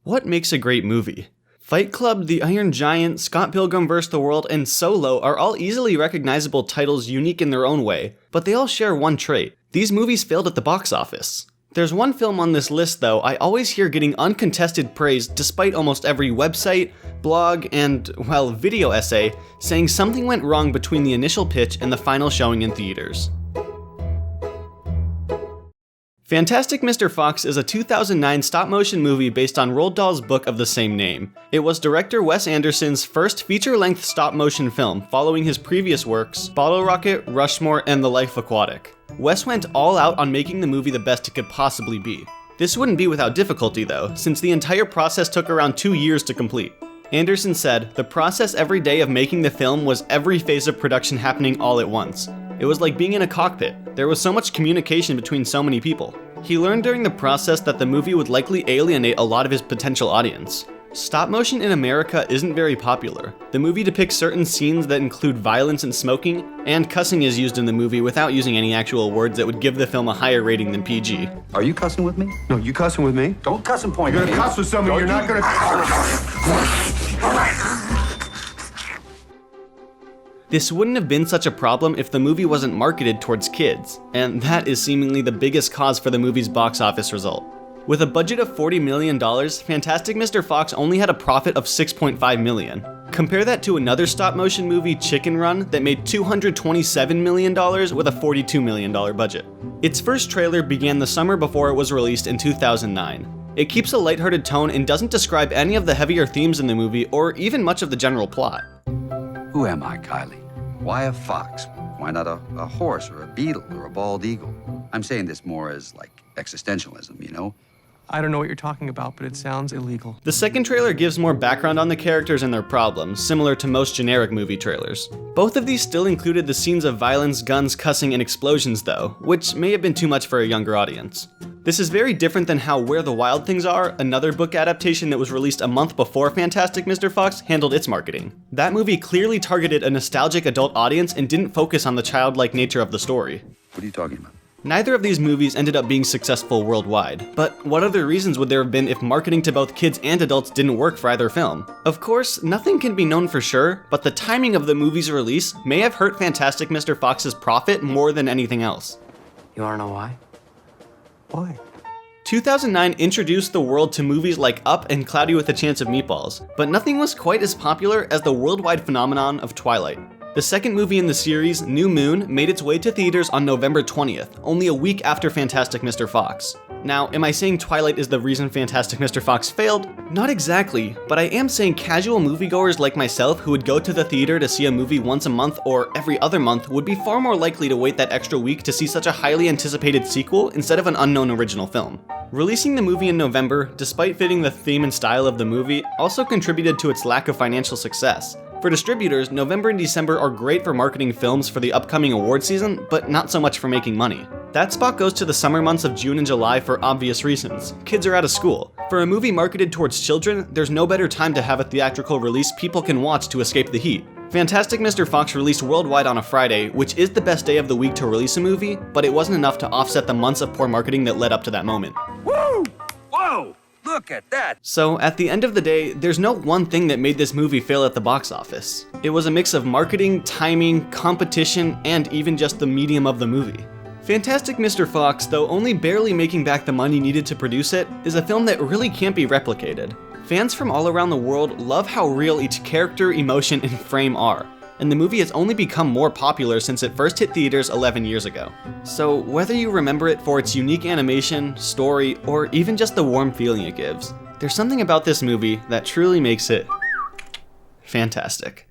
What makes a great movie? Fight Club, The Iron Giant, Scott Pilgrim vs. the World, and Solo are all easily recognizable titles unique in their own way, but they all share one trait. These movies failed at the box office. There's one film on this list though I always hear getting uncontested praise despite almost every website, blog, and, well, video essay saying something went wrong between the initial pitch and the final showing in theaters. Fantastic Mr. Fox is a 2009 stop-motion movie based on Roald Dahl's book of the same name. It was director Wes Anderson's first feature-length stop-motion film, following his previous works, Bottle Rocket, Rushmore, and The Life Aquatic. Wes went all out on making the movie the best it could possibly be. This wouldn't be without difficulty though, since the entire process took around 2 years to complete. Anderson said, "The process every day of making the film was every phase of production happening all at once. It was like being in a cockpit. There was so much communication between so many people." He learned during the process that the movie would likely alienate a lot of his potential audience. Stop motion in America isn't very popular. The movie depicts certain scenes that include violence and smoking, and cussing is used in the movie without using any actual words that would give the film a higher rating than PG. Are you cussing with me? No, you cussing with me? Don't cuss and point. You're gonna cuss with somebody, you're not gonna... This wouldn't have been such a problem if the movie wasn't marketed towards kids, and that is seemingly the biggest cause for the movie's box office result. With a budget of $40 million, Fantastic Mr. Fox only had a profit of $6.5 million. Compare that to another stop-motion movie, Chicken Run, that made $227 million with a $42 million budget. Its first trailer began the summer before it was released in 2009. It keeps a lighthearted tone and doesn't describe any of the heavier themes in the movie or even much of the general plot. Who am I, Kylie? Why a fox? Why not a horse or a beetle or a bald eagle? I'm saying this more as like existentialism, you know? I don't know what you're talking about, but it sounds illegal. The second trailer gives more background on the characters and their problems, similar to most generic movie trailers. Both of these still included the scenes of violence, guns, cussing, and explosions though, which may have been too much for a younger audience. This is very different than how Where the Wild Things Are, another book adaptation that was released a month before Fantastic Mr. Fox, handled its marketing. That movie clearly targeted a nostalgic adult audience and didn't focus on the childlike nature of the story. What are you talking about? Neither of these movies ended up being successful worldwide, but what other reasons would there have been if marketing to both kids and adults didn't work for either film? Of course, nothing can be known for sure, but the timing of the movie's release may have hurt Fantastic Mr. Fox's profit more than anything else. You wanna know why? Why? 2009 introduced the world to movies like Up and Cloudy with a Chance of Meatballs, but nothing was quite as popular as the worldwide phenomenon of Twilight. The second movie in the series, New Moon, made its way to theaters on November 20th, only a week after Fantastic Mr. Fox. Now, am I saying Twilight is the reason Fantastic Mr. Fox failed? Not exactly, but I am saying casual moviegoers like myself who would go to the theater to see a movie once a month or every other month would be far more likely to wait that extra week to see such a highly anticipated sequel instead of an unknown original film. Releasing the movie in November, despite fitting the theme and style of the movie, also contributed to its lack of financial success. For distributors, November and December are great for marketing films for the upcoming award season, but not so much for making money. That spot goes to the summer months of June and July for obvious reasons. Kids are out of school. For a movie marketed towards children, there's no better time to have a theatrical release people can watch to escape the heat. Fantastic Mr. Fox released worldwide on a Friday, which is the best day of the week to release a movie, but it wasn't enough to offset the months of poor marketing that led up to that moment. Woo! Whoa! Look at that! So, at the end of the day, there's no one thing that made this movie fail at the box office. It was a mix of marketing, timing, competition, and even just the medium of the movie. Fantastic Mr. Fox, though only barely making back the money needed to produce it, is a film that really can't be replicated. Fans from all around the world love how real each character, emotion, and frame are, and the movie has only become more popular since it first hit theaters 11 years ago. So whether you remember it for its unique animation, story, or even just the warm feeling it gives, there's something about this movie that truly makes it fantastic.